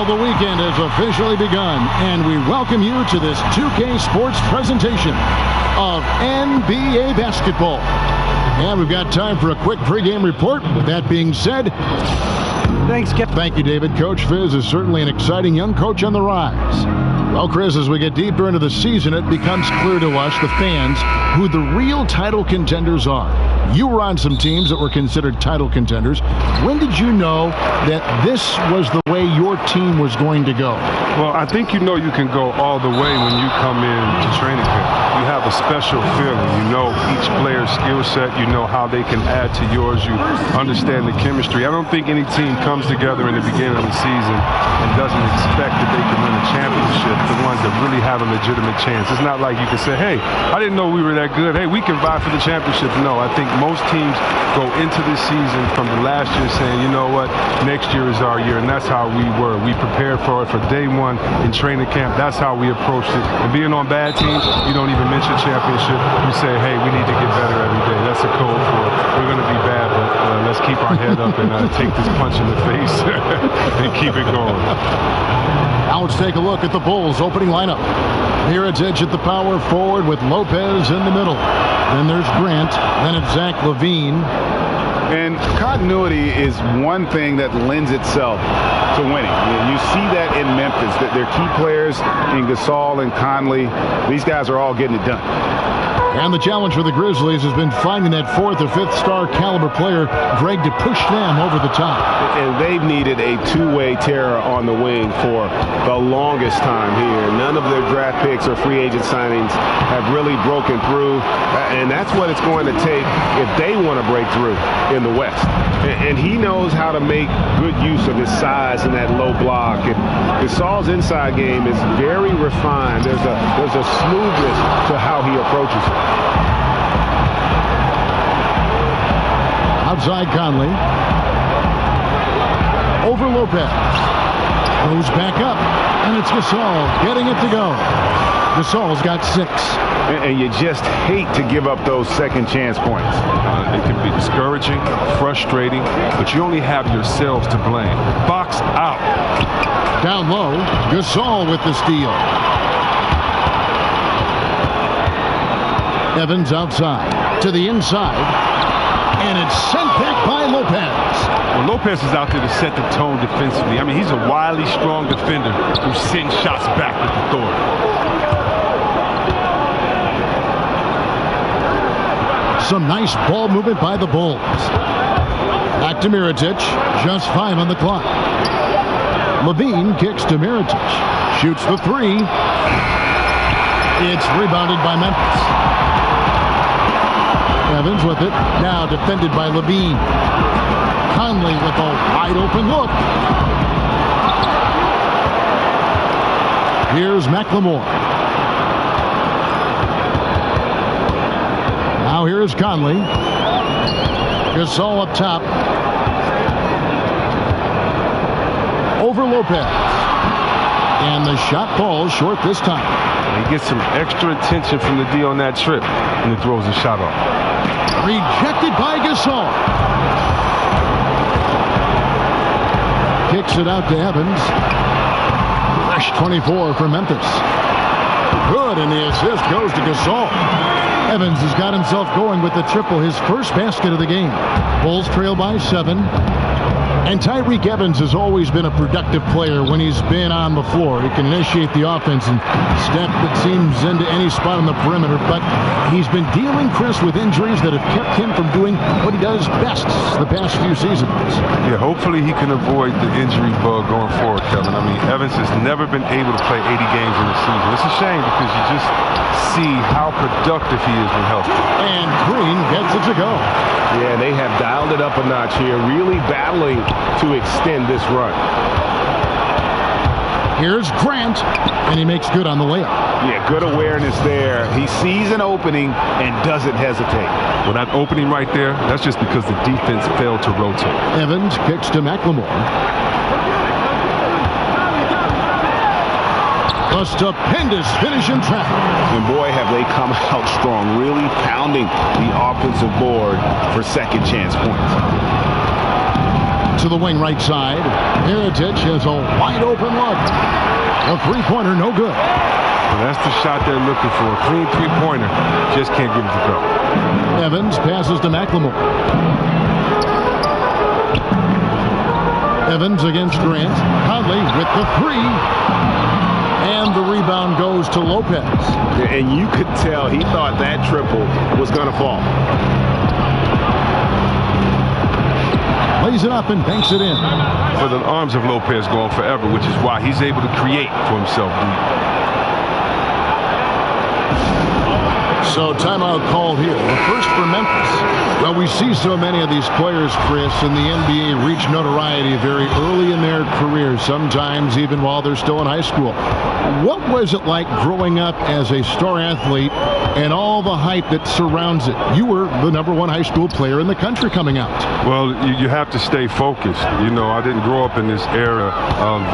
Well, the weekend has officially begun, and we welcome you to this 2K Sports presentation of NBA basketball. And we've got time for a quick pregame report. With that being said, thanks, Kip. Thank you, David. Coach Fizz is certainly an exciting young coach on the rise. Well, Chris, as we get deeper into the season, it becomes clear to us, the fans, who the real title contenders are. You were on some teams that were considered title contenders. When did you know that this was the way your team was going to go? Well, I think you know you can go all the way when you come in to training camp. You have a special feeling. You know each player's skill set. You know how they can add to yours. You understand the chemistry. I don't think any team comes together in the beginning of the season and doesn't expect that they can win a championship, the ones that really have a legitimate chance. It's not like you can say, hey, I didn't know we were that good. Hey, we can vie for the championship. No, I think most teams go into this season from the last year saying, you know what, next year is our year, and that's how we were. We prepared for it for day one in training camp. That's how we approached it. And being on bad teams, you don't even mention championship. You say, hey, we need to get better every day. That's a code for it. We're going to be bad, but let's keep our head up and take this punch in the face and keep it going. Now let's take a look at the Bulls' opening lineup. Mirotić at the power forward with Lopez in the middle. Then there's Grant. Then it's Zach LaVine. And continuity is one thing that lends itself to winning. You see that in Memphis, that their key players in Gasol and Conley, these guys are all getting it done. And the challenge for the Grizzlies has been finding that fourth or fifth star caliber player, Greg, to push them over the top. And they've needed a two-way terror on the wing for the longest time here. None of their draft picks or free agent signings have really broken through. And that's what it's going to take if they want to break through in the West. And he knows how to make good use of his size in that low block. And Gasol's inside game is very refined. There's a smoothness to how he approaches it. Outside Conley. Over Lopez. Goes back up. And it's Gasol getting it to go. Gasol's got 6. And you just hate to give up those second chance points. It can be discouraging, frustrating, but you only have yourselves to blame. Box out. Down low, Gasol with the steal. Evans outside to the inside, and it's sent back by Lopez. Well, Lopez is out there to set the tone defensively. I mean, he's a wily, strong defender who sends shots back with authority. Some nice ball movement by the Bulls. Back to Mirotić, just 5 on the clock. LaVine kicks to Mirotić, shoots the 3. It's rebounded by Memphis. Evans with it, now defended by LaVine. Conley with a wide open look. Here's McLemore. Now here's Conley. Gasol up top. Over Lopez. And the shot falls short this time. He gets some extra attention from the D on that trip, and he throws the shot off. Rejected by Gasol. Kicks it out to Evans. Fresh 24 for Memphis. Good, and the assist goes to Gasol. Evans has got himself going with the triple, his first basket of the game. Bulls trail by 7. And Tyreke Evans has always been a productive player when he's been on the floor. He can initiate the offense and step, it seems, into any spot on the perimeter. But he's been dealing, Chris, with injuries that have kept him from doing what he does best the past few seasons. Yeah, hopefully he can avoid the injury bug going forward, Kevin. I mean, Evans has never been able to play 80 games in a season. It's a shame because you just see how productive he is when healthy. And Green gets it to go. Yeah, they have dialed it up a notch here, really battling to extend this run. Here's Grant, and he makes good on the layup. Yeah, good awareness there. He sees an opening and doesn't hesitate. Well, that opening right there, that's just because the defense failed to rotate. Evans kicks to McLemore. A stupendous finish in traffic. And boy, have they come out strong, really pounding the offensive board for second chance points. to the wing right side. Heritage has a wide open look. A three-pointer, no good. Well, that's the shot they're looking for. A clean three-pointer. Just can't get it to go. Evans passes to McLemore. Evans against Grant. Conley with the three. And the rebound goes to Lopez. And you could tell he thought that triple was going to fall. Lays it up and banks it in. For the arms of Lopez go on forever, which is why he's able to create for himself. So timeout called here. The first for Memphis. Well, we see so many of these players, Chris, in the NBA reach notoriety very early in their careers, sometimes even while they're still in high school. What was it like growing up as a star athlete and all the hype that surrounds it? You were the #1 high school player in the country coming out. Well, you have to stay focused. You know, I didn't grow up in this era of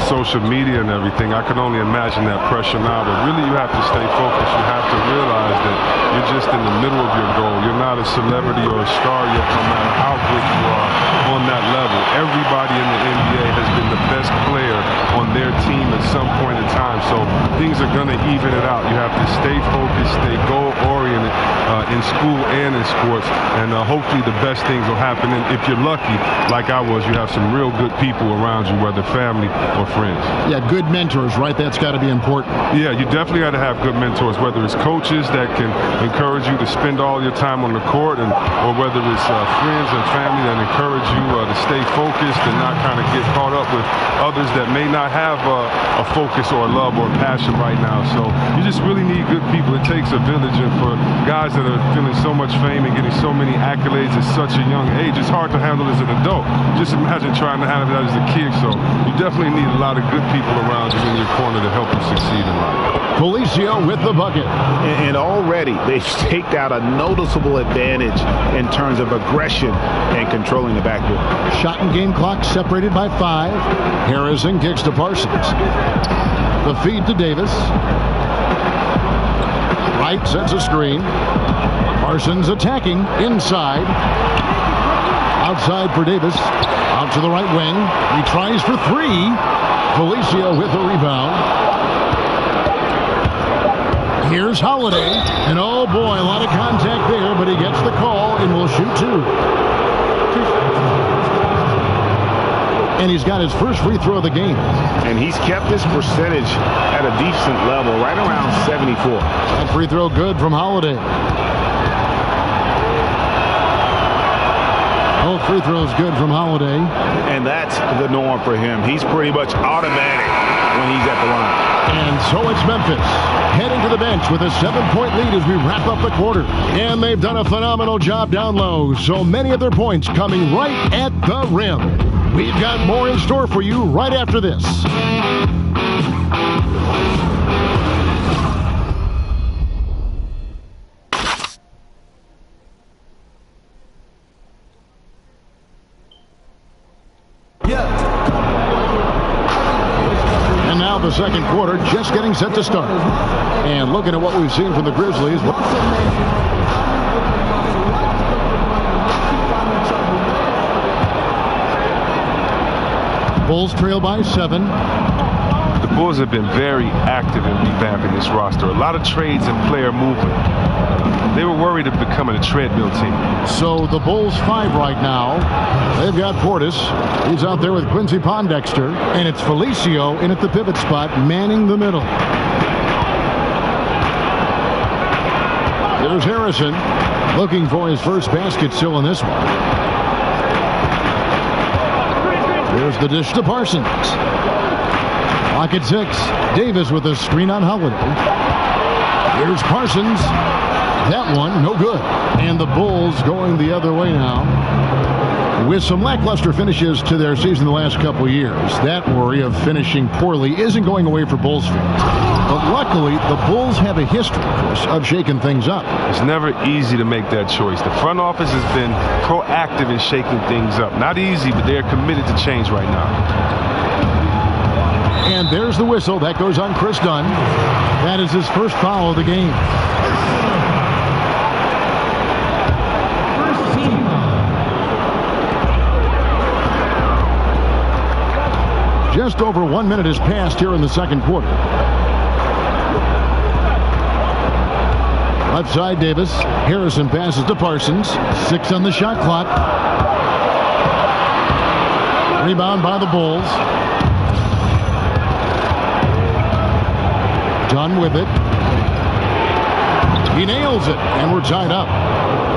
social media and everything. I can only imagine that pressure now, but really you have to stay focused. You have to realize that you're just in the middle of your goal. You're not a celebrity or a star yet, no matter how good you are on that level. Everybody in the NBA has been the best player on their team at some point in time, so things are going to even it out. You have to stay focused, stay goal-oriented in school and in sports, and hopefully the best things will happen. And if you're lucky, like I was, you have some real good people around you, whether family or friends. Yeah, good mentors, right? That's got to be important. Yeah, you definitely got to have good mentors, whether it's coaches that can encourage you to spend all your time on the court, or whether it's friends and family that encourage you to stay focused and not kind of get caught up with others that may not have a focus or a love or a passion right now. So you just really need good people. It takes a village, and for guys that are feeling so much fame and getting so many accolades at such a young age, it's hard to handle as an adult. Just imagine trying to handle that as a kid. So you definitely need a lot of good people around you in your corner to help you succeed in life. Felicio with the bucket. And already they've staked out a noticeable advantage in terms of aggression and controlling the backcourt. Shot and game clock separated by 5. Harrison kicks to Parsons. The feed to Davis. Wright sets a screen. Parsons attacking inside. Outside for Davis. Out to the right wing. He tries for 3. Felicio with the rebound. Here's Holiday, and oh boy, a lot of contact there, but he gets the call and will shoot 2. And he's got his first free throw of the game. And he's kept his percentage at a decent level, right around 74. That free throw good from Holiday. Both free throws good from Holiday. And that's the norm for him. He's pretty much automatic when he's at the line. And so it's Memphis heading to the bench with a 7-point lead as we wrap up the quarter. And they've done a phenomenal job down low. So many of their points coming right at the rim. We've got more in store for you right after this. The second quarter just getting set to start. And looking at what we've seen from the Grizzlies. Bulls trail by 7. The Bulls have been very active in revamping this roster. A lot of trades and player movement. They were worried of becoming a treadmill team. So the Bulls 5 right now. They've got Portis. He's out there with Quincy Pondexter. And it's Felicio in at the pivot spot, manning the middle. There's Harrison looking for his first basket still in this one. Here's the dish to Parsons. Clock at 6. Davis with a screen on Holiday. Here's Parsons. That one, no good. And the Bulls going the other way now. With some lackluster finishes to their season the last couple years, that worry of finishing poorly isn't going away for Bulls fans. But luckily, the Bulls have a history, Chris, of shaking things up. It's never easy to make that choice. The front office has been proactive in shaking things up. Not easy, but they are committed to change right now. And there's the whistle. That goes on Chris Dunn. That is his first foul of the game. just over 1 minute has passed here in the second quarter. Left side, Davis. Harrison passes to Parsons. 6 on the shot clock. Rebound by the Bulls. Dunn with it. He nails it, and we're tied up.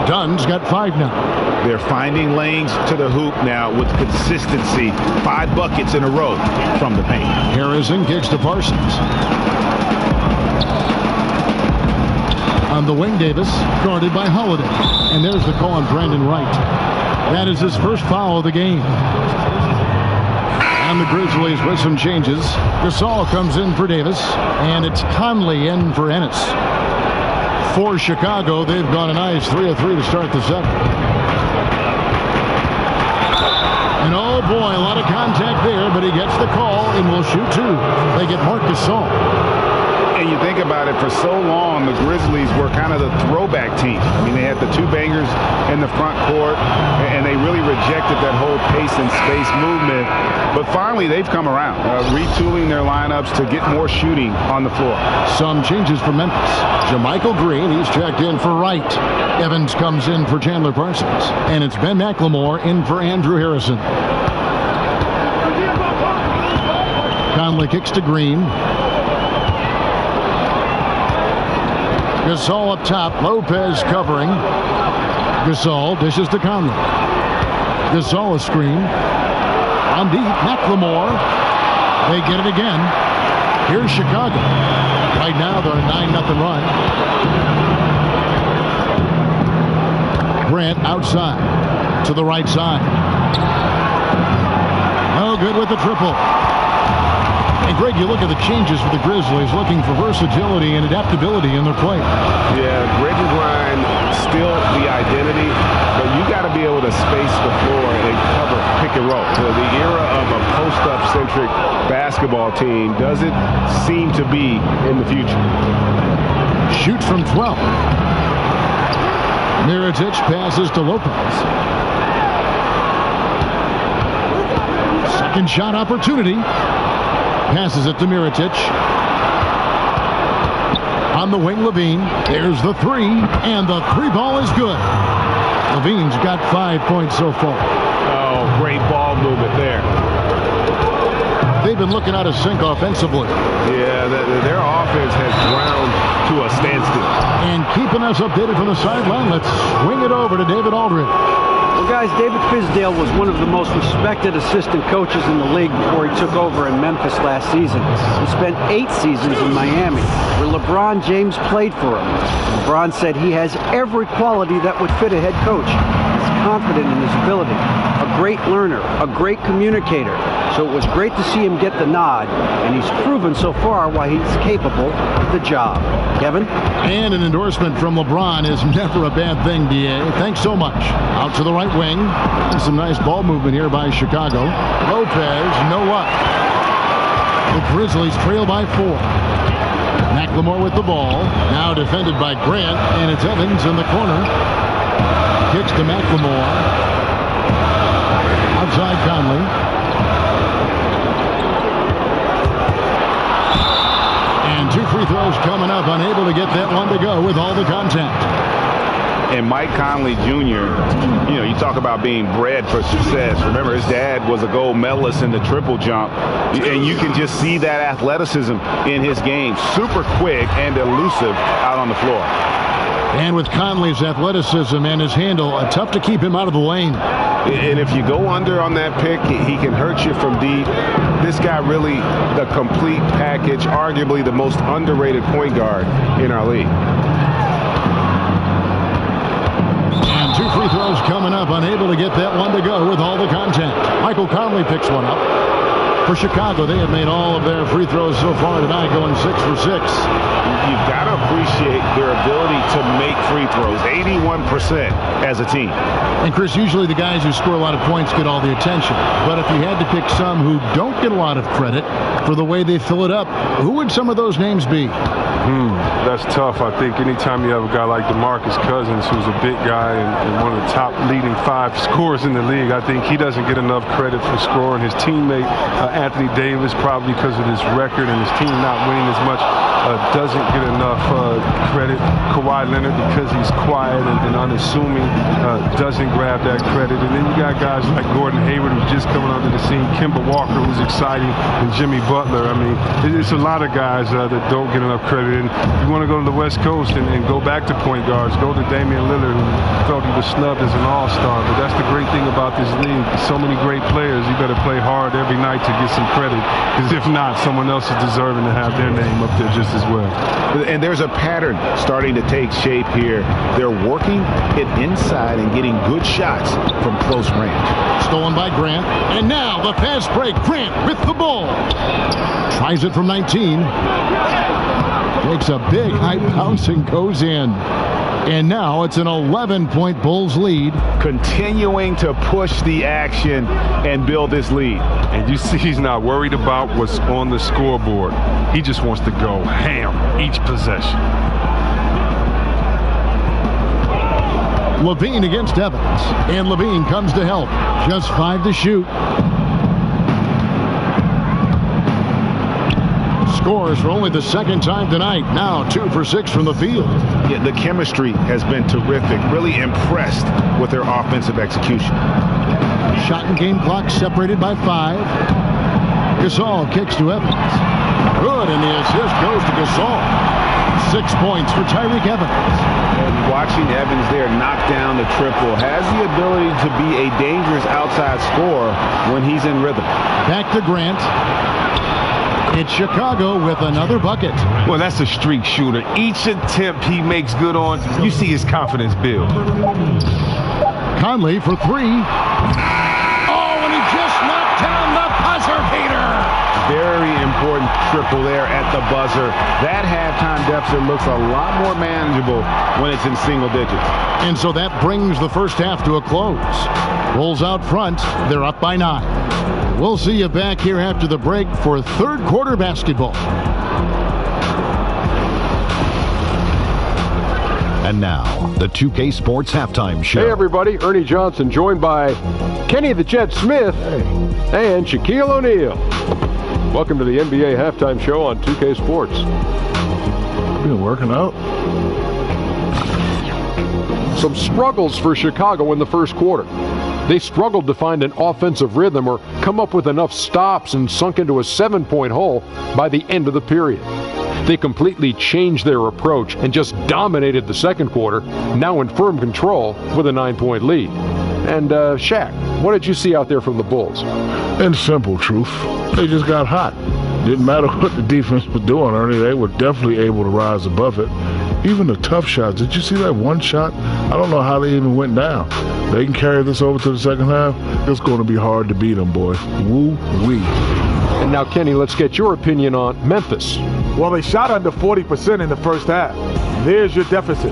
Dunn's got 5 now. They're finding lanes to the hoop now with consistency. 5 buckets in a row from the paint. Harrison kicks to Parsons. On the wing, Davis, guarded by Holiday. And there's the call on Brandon Wright. That is his first foul of the game. And the Grizzlies with some changes. Gasol comes in for Davis, and it's Conley in for Ennis. For Chicago, they've gone a nice 3 of 3 to start the second. And oh boy, a lot of contact there, but he gets the call and will shoot 2. They get Marc Gasol. And you think about it, for so long, the Grizzlies were kind of the throwback team. I mean, they had the 2 bangers in the front court, and they really rejected that whole pace and space movement. But finally, they've come around, retooling their lineups to get more shooting on the floor. Some changes for Memphis. JaMychal Green, he's checked in for Wright. Evans comes in for Chandler Parsons. And it's Ben McLemore in for Andrew Harrison. Conley kicks to Green. Gasol up top. Lopez covering. Gasol dishes to Conley. Gasol a screen. On deep, McLemore. They get it again. Here's Chicago. Right now they're a 9-0 run. Grant outside to the right side. No good with the triple. And Greg, you look at the changes for the Grizzlies, looking for versatility and adaptability in their play. Yeah, Reggie Grind still the identity, but you got to be able to space the floor and cover pick and roll. So the era of a post-up centric basketball team doesn't seem to be in the future. Shoots from 12. Mirotic passes to Lopez. Second shot opportunity. Passes it to Mirotic. On the wing, Levine. There's the 3, and the 3 ball is good. Levine's got 5 points so far. Oh, great ball movement there. They've been looking out of sync offensively. Yeah, their offense has ground to a standstill. And keeping us updated from the sideline, let's swing it over to David Aldridge. Well, guys, David Fizdale was one of the most respected assistant coaches in the league before he took over in Memphis last season. He spent 8 seasons in Miami, where LeBron James played for him. LeBron said he has every quality that would fit a head coach. He's confident in his ability, a great learner, a great communicator. So it was great to see him get the nod, and he's proven so far why he's capable of the job. Kevin? And an endorsement from LeBron is never a bad thing, D.A. Thanks so much. Out to the right wing. And some nice ball movement here by Chicago. Lopez, no luck. The Grizzlies trail by 4. McLemore with the ball. Now defended by Grant, and it's Evans in the corner. Kicks to McLemore. Outside Conley. And 2 free throws coming up, unable to get that one to go with all the contact. And Mike Conley Jr., you know, you talk about being bred for success. Remember, his dad was a gold medalist in the triple jump. And you can just see that athleticism in his game. Super quick and elusive out on the floor. And with Conley's athleticism and his handle, tough to keep him out of the lane. And if you go under on that pick, he can hurt you from deep. This guy really the complete package, arguably the most underrated point guard in our league. And 2 free throws coming up, unable to get that one to go with all the contact. Michael Conley picks one up. For Chicago, they have made all of their free throws so far tonight, going 6 for 6. You've got to appreciate their ability to make free throws, 81% as a team. And Chris, usually the guys who score a lot of points get all the attention. But if you had to pick some who don't get a lot of credit for the way they fill it up, who would some of those names be? That's tough. I think anytime you have a guy like DeMarcus Cousins, who's a big guy and one of the top leading 5 scorers in the league, I think he doesn't get enough credit for scoring. His teammate, Anthony Davis, probably because of his record and his team not winning as much, doesn't get enough credit. Kawhi Leonard, because he's quiet and unassuming, doesn't grab that credit. And then you got guys like Gordon Hayward, who's just coming onto the scene, Kemba Walker, who's exciting, and Jimmy Butler. I mean, it's a lot of guys that don't get enough credit. And you want to go to the West Coast and go back to point guards, go to Damian Lillard, who felt he was snubbed as an all-star. But that's the great thing about this league. So many great players, you better play hard every night to get some credit. Because if not, someone else is deserving to have their name up there just as well. And there's a pattern starting to take shape here. They're working it inside and getting good shots from close range. Stolen by Grant. And now the fast break. Grant with the ball. Tries it from 19. Takes a big high bounce and goes in. And now it's an 11-point Bulls lead. Continuing to push the action and build this lead. And you see he's not worried about what's on the scoreboard. He just wants to go ham each possession. LaVine against Evans. And LaVine comes to help. Just 5 to shoot. Scores for only the second time tonight. Now 2 for 6 from the field. Yeah, the chemistry has been terrific. Really impressed with their offensive execution. Shot and game clock separated by 5. Gasol kicks to Evans. Good, and the assist goes to Gasol. 6 points for Tyreke Evans. And watching Evans there knock down the triple, has the ability to be a dangerous outside scorer when he's in rhythm. Back to Grant. It's Chicago with another bucket. Well, that's a streak shooter. Each attempt he makes good on, you see his confidence build. Conley for 3. Oh, and he just knocked down the buzzer beater. Very important triple there at the buzzer. That halftime deficit looks a lot more manageable when it's in single digits. And so that brings the first half to a close. Bulls out front. They're up by 9. We'll see you back here after the break for third quarter basketball. And now, the 2K Sports Halftime Show. Hey, everybody. Ernie Johnson, joined by Kenny the Jet Smith and Shaquille O'Neal. Welcome to the NBA Halftime Show on 2K Sports. Been working out. Some struggles for Chicago in the first quarter. They struggled to find an offensive rhythm or come up with enough stops and sunk into a 7-point hole by the end of the period. They completely changed their approach and just dominated the second quarter, now in firm control with a 9-point lead. And Shaq, what did you see out there from the Bulls? In simple truth, they just got hot. Didn't matter what the defense was doing, Ernie. They were definitely able to rise above it. Even the tough shots. Did you see that one shot? I don't know how they even went down. They can carry this over to the second half. It's going to be hard to beat them, boy. Woo-wee. And now, Kenny, let's get your opinion on Memphis. Well, they shot under 40% in the first half. There's your deficit.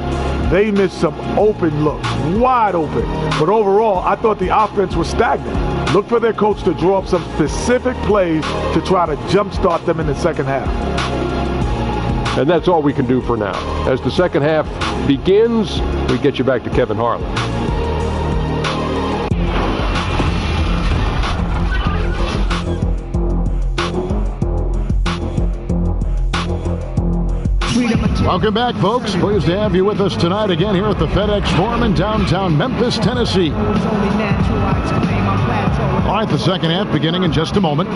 They missed some open looks, wide open. But overall, I thought the offense was stagnant. Look for their coach to draw up some specific plays to try to jumpstart them in the second half. And that's all we can do for now. As the second half begins, we get you back to Kevin Harlan. Welcome back, folks. Pleased to have you with us tonight again here at the FedEx Forum in downtown Memphis, Tennessee. All right, the second half beginning in just a moment.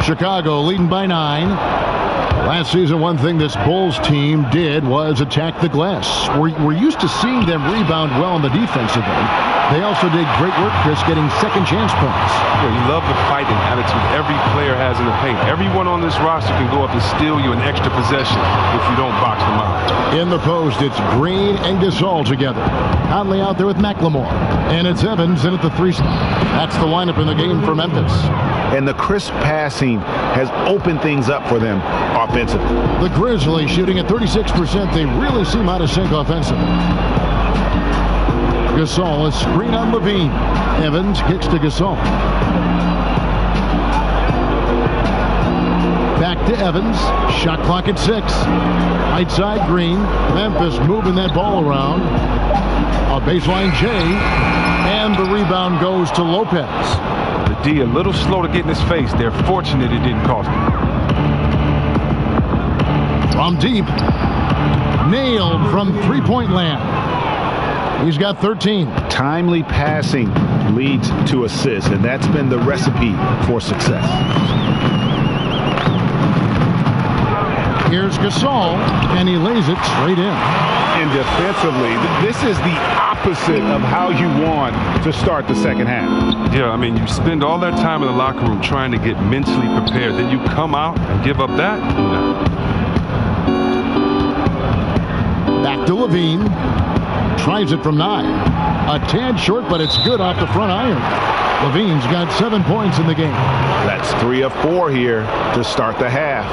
Chicago leading by 9. Last season, one thing this Bulls team did was attack the glass. We're used to seeing them rebound well on the defensive end. They also did great work, Chris, getting second chance points. Yeah, you love the fighting attitude every player has in the paint. Everyone on this roster can go up and steal you an extra possession if you don't box them out. In the post, it's Green and Gasol together. Conley out there with McLemore. And it's Evans in at the 3 spot. That's the lineup in the game for Memphis. And the crisp passing has opened things up for them offensively. The Grizzlies shooting at 36%. They really seem out of sync offensively. Gasol, a screen on Levine. Evans kicks to Gasol. Back to Evans. Shot clock at 6. Right side, Green. Memphis moving that ball around. A baseline J. And the rebound goes to Lopez. The D a little slow to get in his face. They're fortunate it didn't cost him. From deep. Nailed from three-point land. He's got 13. Timely passing leads to assists, and that's been the recipe for success. Here's Gasol, and he lays it straight in. And defensively, this is the opposite of how you want to start the second half. Yeah, I mean, you spend all that time in the locker room trying to get mentally prepared. Then you come out and give up that? No. Back to Levine. Tries it from 9. A tad short, but it's good off the front iron. Levine's got 7 points in the game. That's 3 of 4 here to start the half.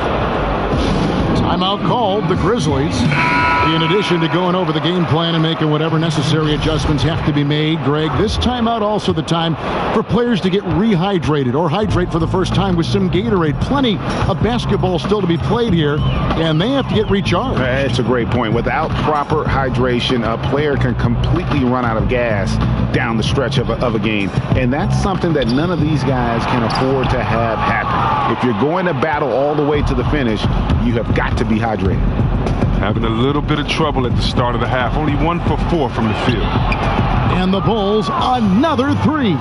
Timeout called, the Grizzlies. In addition to going over the game plan and making whatever necessary adjustments have to be made, Greg, this timeout also the time for players to get rehydrated or hydrate for the first time with some Gatorade. Plenty of basketball still to be played here, and they have to get recharged. That's a great point. Without proper hydration, a player can completely run out of gas down the stretch of a game, and that's something that none of these guys can afford to have happen. If you're going to battle all the way to the finish, you have got to be hydrated. Having a little bit of trouble at the start of the half. Only 1 for 4 from the field. And the Bulls, another 3.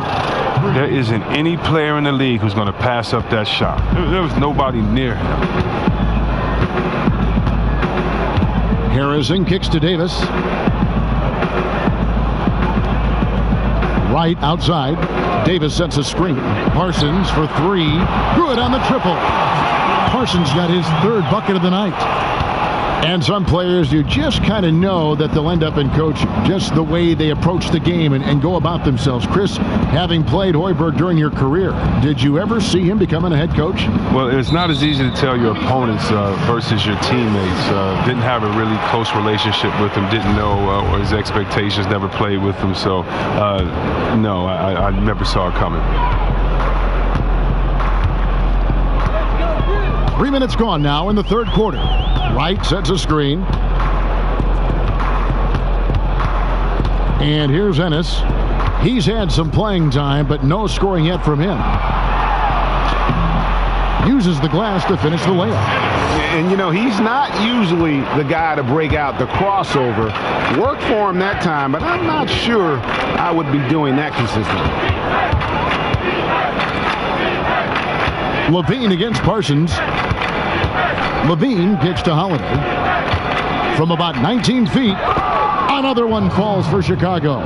There isn't any player in the league who's going to pass up that shot. There was nobody near him. Harrison kicks to Davis. Right outside. Davis sets a screen. Parsons for 3. Good on the triple. Parsons got his 3rd bucket of the night. And some players, you just kind of know that they'll end up in coaching. Just the way they approach the game and go about themselves. Chris, having played Hoiberg during your career, did you ever see him becoming a head coach? Well, it's not as easy to tell your opponents versus your teammates. Didn't have a really close relationship with him. Didn't know his expectations. Never played with him. So, no, I never saw it coming. 3 minutes gone now in the 3rd quarter. Wright sets a screen. And here's Ennis. He's had some playing time, but no scoring yet from him. Uses the glass to finish the layup. And, you know, he's not usually the guy to break out the crossover. Worked for him that time, but I'm not sure I would be doing that consistently. Levine against Parsons. Levine kicks to Holiday. From about 19 feet, another one falls for Chicago.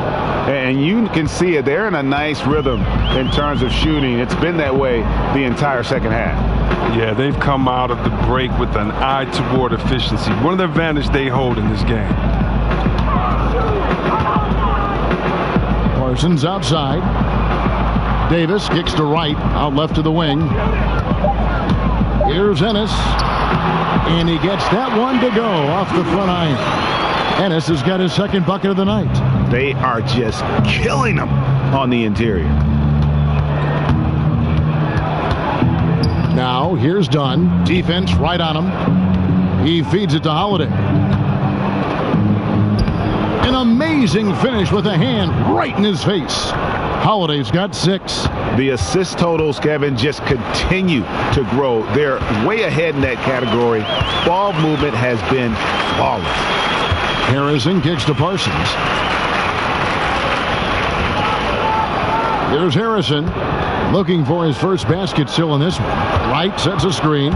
And you can see it. They're in a nice rhythm in terms of shooting. It's been that way the entire second half. Yeah, they've come out of the break with an eye toward efficiency. One of the advantages they hold in this game. Parsons outside. Davis kicks to Wright, out left to the wing. Here's Ennis. And he gets that one to go off the front iron. Ennis has got his 2nd bucket of the night. They are just killing them on the interior. Now, here's Dunn. Defense right on him. He feeds it to Holiday. An amazing finish with a hand right in his face. Holiday's got 6. The assist totals, Kevin, just continue to grow. They're way ahead in that category. Ball movement has been flawless. Harrison kicks to Parsons. Here's Harrison looking for his first basket still in this one. Wright sets a screen.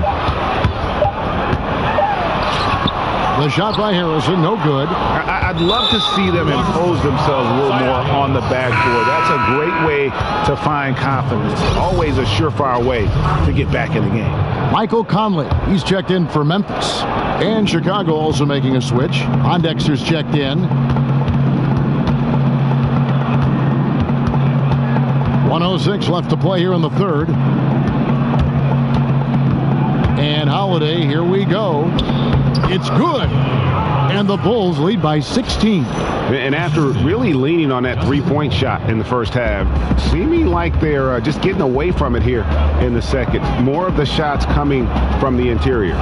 The shot by Harrison, no good. I'd love to see them impose themselves a little more on the backboard. That's a great way to find confidence. Always a surefire way to get back in the game. Michael Conley, he's checked in for Memphis. And Chicago also making a switch. Pondexter's checked in. 1:06 left to play here in the 3rd. And Holiday, here we go. It's good. And the Bulls lead by 16. And after really leaning on that three-point shot in the first half, seeming like they're just getting away from it here in the second. More of the shots coming from the interior.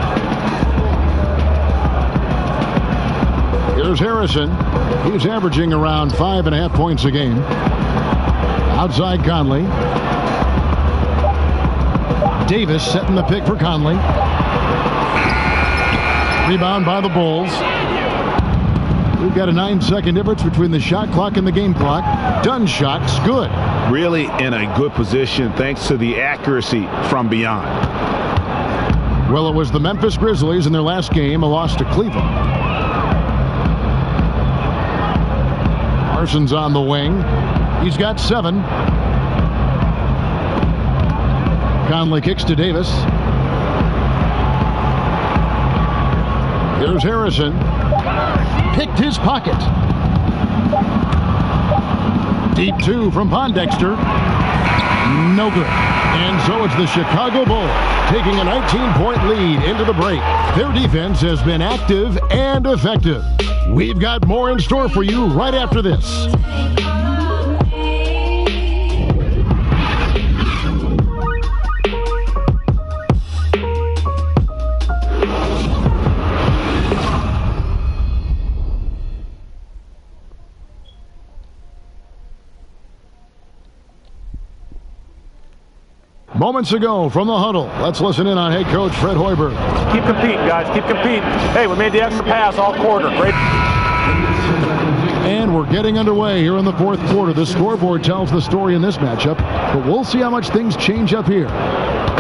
Here's Harrison. He's averaging around 5.5 points a game. Outside Conley. Davis setting the pick for Conley. Rebound by the Bulls. We've got a 9-second difference between the shot clock and the game clock. Dunn shot's good. Really in a good position thanks to the accuracy from beyond. Well, it was the Memphis Grizzlies in their last game, a loss to Cleveland. Parsons on the wing. He's got 7. Conley kicks to Davis. Here's Harrison. Picked his pocket. Deep 2 from Pondexter. No good. And so it's the Chicago Bulls taking a 19-point lead into the break. Their defense has been active and effective. We've got more in store for you right after this. Moments ago from the huddle, let's listen in on head coach Fred Hoiberg. Keep competing, guys. Keep competing. Hey, we made the extra pass all quarter. Great. And we're getting underway here in the fourth quarter. The scoreboard tells the story in this matchup, but we'll see how much things change up here.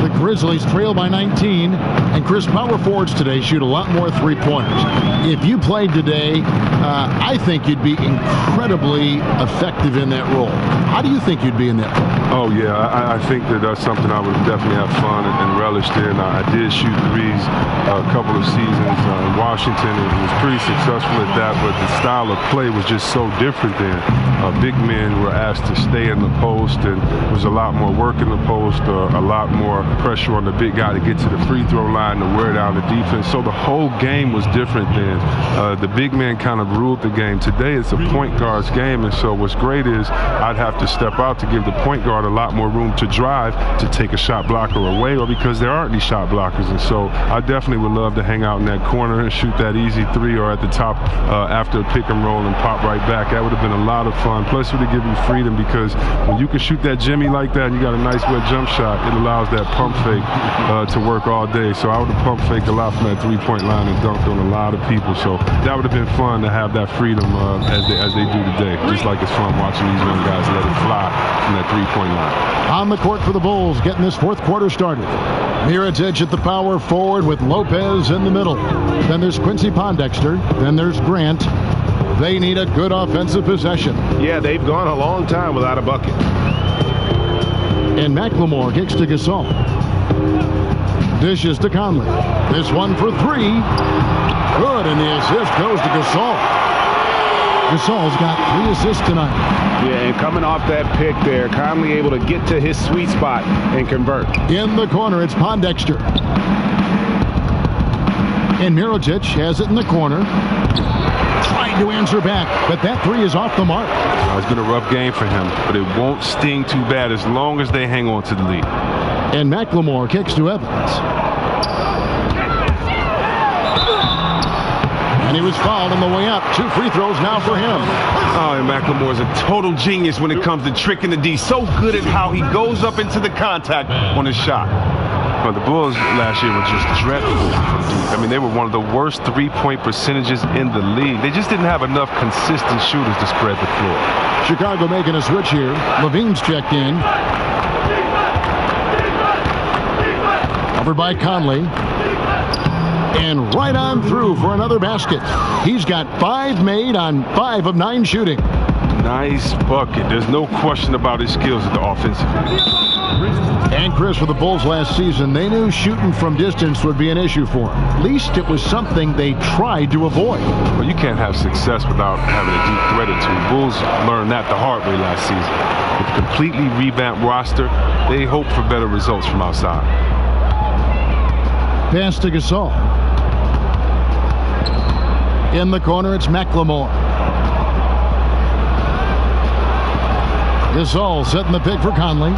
The Grizzlies trail by 19, and Chris, power forwards today shoot a lot more three-pointers. If you played today, I think you'd be incredibly effective in that role. How do you think you'd be in that role? Oh, yeah, I think that's something I would definitely have fun and relished in. I did shoot threes a couple of seasons in Washington, and was pretty successful at that, but the style of play was just so different then. Big men were asked to stay in the post, and there was a lot more work in the post, a lot more pressure on the big guy to get to the free throw line to wear down the defense. So the whole game was different then. The big man kind of ruled the game. Today it's a point guard's game, and so what's great is I'd have to step out to give the point guard a lot more room to drive, to take a shot blocker away, or because there aren't any shot blockers. And so I definitely would love to hang out in that corner and shoot that easy three, or at the top after a pick and roll and pop right back. That would have been a lot of fun. Plus it would give you freedom, because when you can shoot that Jimmy like that and you got a nice wet jump shot, it allows that pump fake to work all day. So I would have pump faked a lot from that three-point line and dunked on a lot of people. So that would have been fun to have that freedom as they do today. Just like it's fun watching these young guys let it fly from that three-point line. On the court for the Bulls, getting this fourth quarter started. Mirotić at the power forward with Lopez in the middle. Then there's Quincy Pondexter. Then there's Grant. They need a good offensive possession. Yeah, they've gone a long time without a bucket. And McLemore kicks to Gasol. Dishes to Conley. This one for 3. Good, and the assist goes to Gasol. Gasol's got 3 assists tonight. Yeah, and coming off that pick there, Conley able to get to his sweet spot and convert. In the corner, it's Pondexter. And Mirotić has it in the corner. Trying to answer back, but that 3 is off the mark. It's been a rough game for him, but it won't sting too bad as long as they hang on to the lead. And McLemore kicks to Evans. And he was fouled on the way up. 2 free throws now for him. Oh, and McLemore's a total genius when it comes to tricking the D. So good at how he goes up into the contact on his shot. Well, the Bulls last year were just dreadful from deep. I mean, they were one of the worst three-point percentages in the league. They just didn't have enough consistent shooters to spread the floor. Chicago making a switch here. Levine's checked in. Covered by Conley. And right on through for another basket. He's got 5 made on 5 of 9 shooting. Nice bucket. There's no question about his skills at the offensive end. And Chris, for the Bulls last season, they knew shooting from distance would be an issue for them. At least it was something they tried to avoid. Well, you can't have success without having a deep threat or two. Bulls learned that the hard way last season. With a completely revamped roster, they hope for better results from outside. Pass to Gasol. In the corner, it's McLemore. Gasol setting the pick for Conley.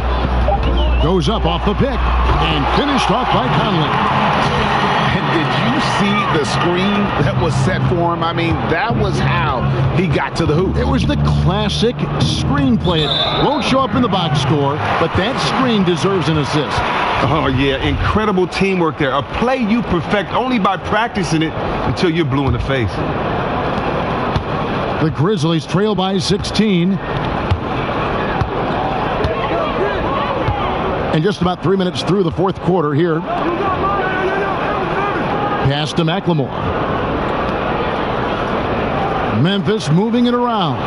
Goes up off the pick and finished off by Conley. And did you see the screen that was set for him? I mean, that was how he got to the hoop. It was the classic screen play. It won't show up in the box score, but that screen deserves an assist. Oh, yeah, incredible teamwork there. A play you perfect only by practicing it until you're blue in the face. The Grizzlies trail by 16. And just about 3 minutes through the fourth quarter here. Pass to McLemore. Memphis moving it around.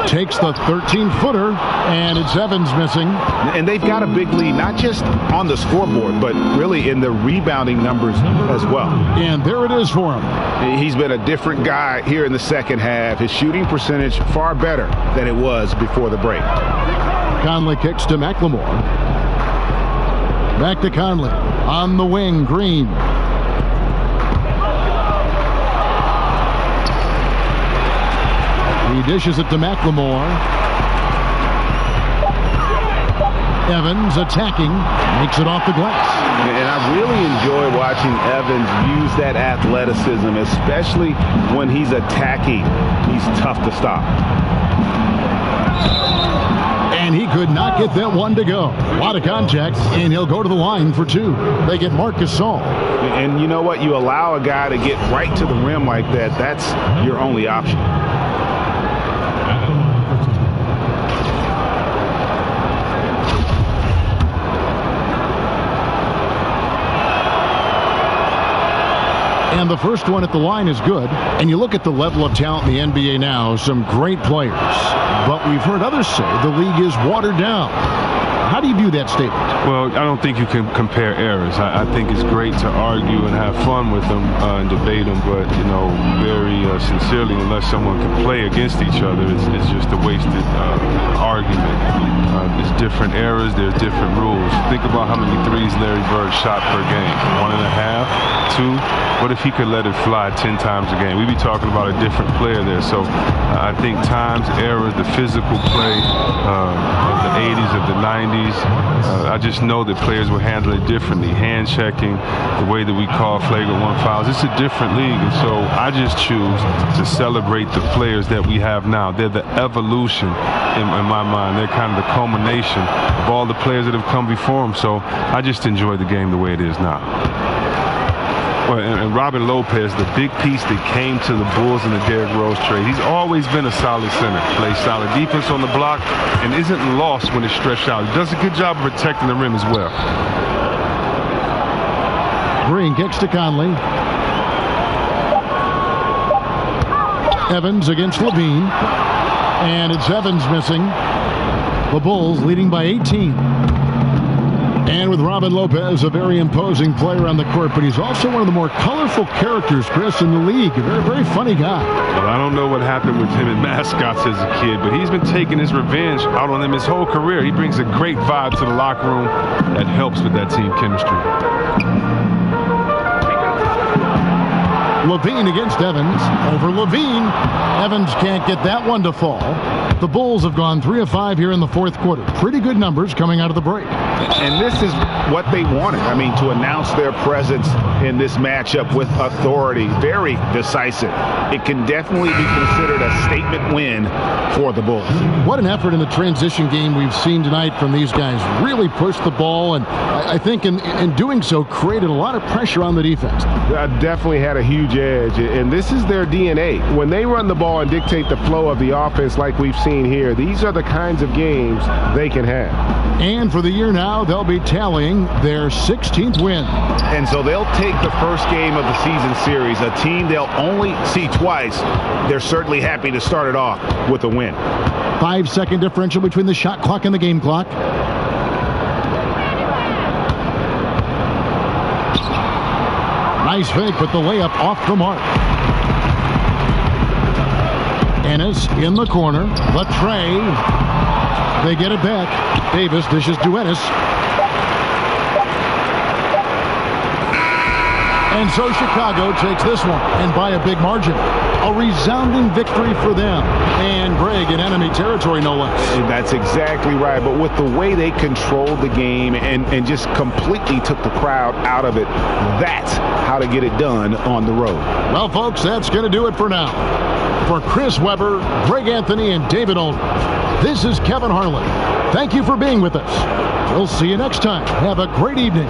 Takes the 13-footer, and it's Evans missing. And they've got a big lead, not just on the scoreboard, but really in the rebounding numbers as well. And there it is for him. He's been a different guy here in the second half. His shooting percentage far better than it was before the break. Conley kicks to McLemore. Back to Conley. On the wing, Green. He dishes it to McLemore. Evans attacking. Makes it off the glass. And I really enjoy watching Evans use that athleticism, especially when he's attacking. He's tough to stop. And he could not get that one to go. A lot of contact, and he'll go to the line for two. They get Marc Gasol. And you know what? You allow a guy to get right to the rim like that, that's your only option. And the first one at the line is good. And you look at the level of talent in the NBA now, some great players. But we've heard others say the league is watered down. How do you view that statement? Well, I don't think you can compare eras. I think it's great to argue and have fun with them and debate them, but, you know, very sincerely, unless someone can play against each other, it's just a wasted argument. There's different eras, there's different rules. Think about how many threes Larry Bird shot per game. 1.5, 2. What if he could let it fly 10 times a game? We'd be talking about a different player there. So I think times, eras, the physical play of the 80s, of the 90s, I just know that players will handle it differently. Hand checking, the way that we call flagrant one fouls. It's a different league, and so I just choose to celebrate the players that we have now. They're the evolution in my mind. They're kind of the culmination of all the players that have come before them. So I just enjoy the game the way it is now. Well, and Robin Lopez, the big piece that came to the Bulls in the Derrick Rose trade. He's always been a solid center. Plays solid defense on the block and isn't lost when it's stretched out. He does a good job of protecting the rim as well. Green kicks to Conley. Evans against Levine. And it's Evans missing. The Bulls leading by 18. And with Robin Lopez, a very imposing player on the court, but he's also one of the more colorful characters, Chris, in the league. A very, very funny guy. Well, I don't know what happened with him and mascots as a kid, but he's been taking his revenge out on them his whole career. He brings a great vibe to the locker room that helps with that team chemistry. Levine against Evans. Over Levine. Evans can't get that one to fall. The Bulls have gone 3 of 5 here in the fourth quarter. Pretty good numbers coming out of the break. And this is what they wanted. I mean, to announce their presence in this matchup with authority. Very decisive. It can definitely be considered a statement win for the Bulls. What an effort in the transition game we've seen tonight from these guys. Really pushed the ball, and I think in doing so created a lot of pressure on the defense. Definitely had a huge edge, and this is their DNA. When they run the ball and dictate the flow of the offense like we've seen here, these are the kinds of games they can have. And for the year now, they'll be tallying their 16th win. And so they'll take the first game of the season series, a team they'll only see twice. They're certainly happy to start it off with a win. 5-second differential between the shot clock and the game clock. Nice fake, but the layup off the mark. Ennis in the corner. The tray. They get it back. Davis dishes to Ennis. And so Chicago takes this one, and by a big margin. A resounding victory for them. And Greg in enemy territory, no less. That's exactly right. But with the way they controlled the game and just completely took the crowd out of it, that's how to get it done on the road. Well, folks, that's going to do it for now. For Chris Webber, Greg Anthony, and David Olney, this is Kevin Harlan. Thank you for being with us. We'll see you next time. Have a great evening.